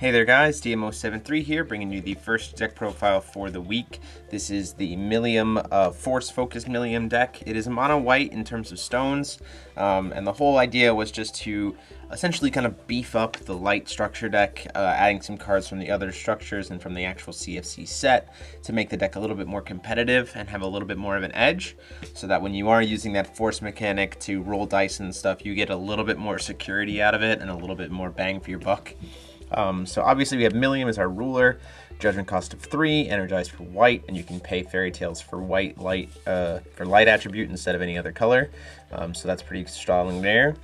Hey there guys, DMO73 here, bringing you the first deck profile for the week. This is the Millium, Force-Focused Millium deck. It is mono white in terms of stones, and the whole idea was just to essentially kind of beef up the light structure deck, adding some cards from the other structures and from the actual CFC set to make the deck a little bit more competitive and have a little bit more of an edge, so that when you are using that force mechanic to roll dice and stuff, you get a little bit more security out of it and a little bit more bang for your buck. So obviously we have Millium as our ruler, judgment cost of 3, energized for white, and you can pay Fairy Tales for white light for light attribute instead of any other color. So that's pretty strong there.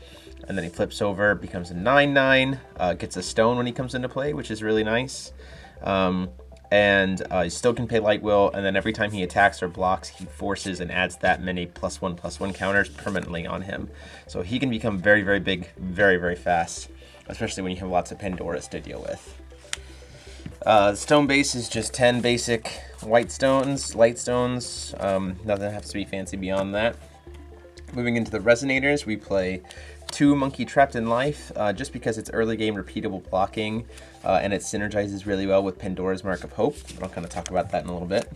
And then he flips over, becomes a 9/9, gets a stone when he comes into play, which is really nice. He still can pay Light Will, and then every time he attacks or blocks, he forces and adds that many +1/+1 counters permanently on him. So he can become very, very big, very, very fast, especially when you have lots of Pandoras to deal with. The stone base is just 10 basic white stones, light stones, nothing has to be fancy beyond that. Moving into the resonators, we play 2 Monkey Trapped in Life, just because it's early game repeatable blocking, and it synergizes really well with Pandora's Mark of Hope. I'll kind of talk about that in a little bit.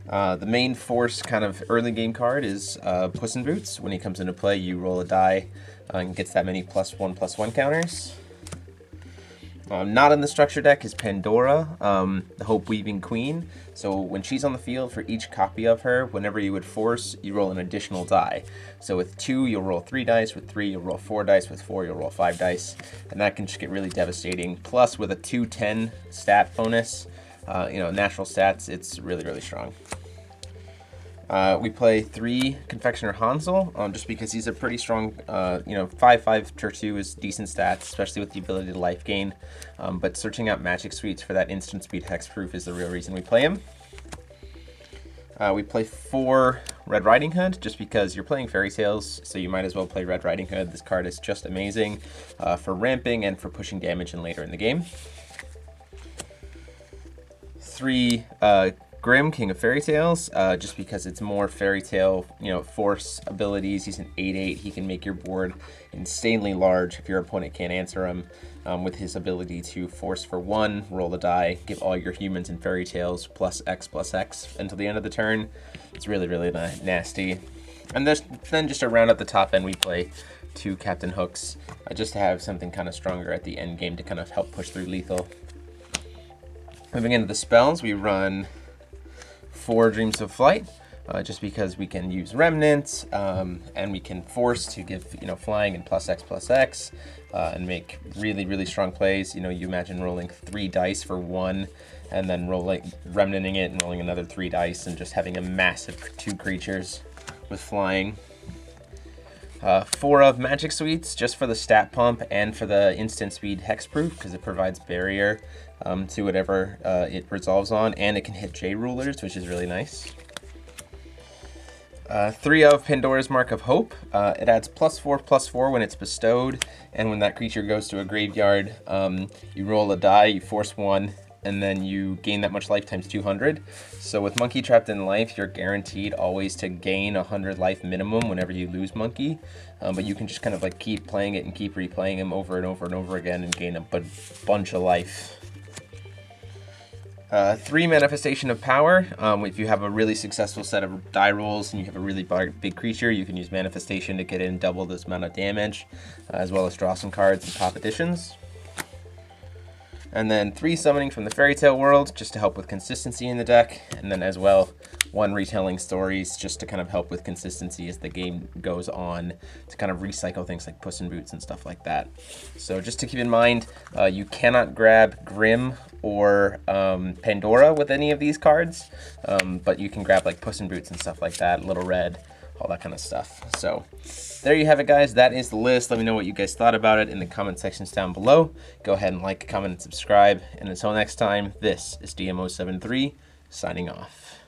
The main force kind of early game card is Puss in Boots. When he comes into play, you roll a die and gets that many +1/+1 counters. Not in the structure deck is Pandora, the Hope Weaving Queen. So when she's on the field, for each copy of her, whenever you would force, you roll an additional die. So with 2, you'll roll 3 dice. With 3, you'll roll 4 dice. With 4, you'll roll 5 dice. And that can just get really devastating. Plus, with a 2/10 stat bonus, natural stats, it's really, really strong. We play 3 Confectioner Hansel, just because he's a pretty strong, 5/5 Tier 2 is decent stats, especially with the ability to life gain. But searching out magic suites for that instant speed hexproof is the real reason we play him. We play 4 Red Riding Hood, just because you're playing Fairy Tales, so you might as well play Red Riding Hood. This card is just amazing for ramping and for pushing damage in later in the game. 3 Grim, King of Fairy Tales, just because it's more Fairy Tale, force abilities. He's an 8/8. He can make your board insanely large if your opponent can't answer him, with his ability to force for 1, roll a die, give all your humans and Fairy Tales +X/+X until the end of the turn. It's really, really nasty. And then just around at the top end, we play 2 Captain Hooks, just to have something kind of stronger at the end game to kind of help push through lethal. Moving into the spells, we run 4 Dreams of Flight, just because we can use Remnant, and we can force to give flying and +X/+X, and make really, really strong plays. You imagine rolling 3 dice for 1, and then remnanting it and rolling another 3 dice, and just having a massive 2 creatures with flying. 4 of Magic Suites, just for the stat pump and for the instant speed hexproof, because it provides barrier to whatever it resolves on, and it can hit J rulers, which is really nice. 3 of Pandora's Mark of Hope. It adds +4/+4 when it's bestowed, and when that creature goes to a graveyard, you roll a die, you force 1, and then you gain that much life times 200. So with Monkey Trapped in Life, you're guaranteed always to gain 100 life minimum whenever you lose Monkey, but you can just kind of keep playing it and keep replaying him over and over and over again and gain a bunch of life. 3 Manifestation of Power. If you have a really successful set of die rolls and you have a really big creature, you can use Manifestation to get in double this amount of damage, as well as draw some cards and pop additions. And then 3 Summoning from the Fairy Tale world, just to help with consistency in the deck. And then as well, 1 Retelling Stories, just to kind of help with consistency as the game goes on, to kind of recycle things like Puss in Boots and stuff like that. So just to keep in mind, you cannot grab Grim or Pandora with any of these cards, but you can grab Puss in Boots and stuff like that, Little Red, all that kind of stuff. So there you have it, guys. That is the list. Let me know what you guys thought about it in the comment sections down below. Go ahead and like, comment, and subscribe. And until next time, this is DMO73 signing off.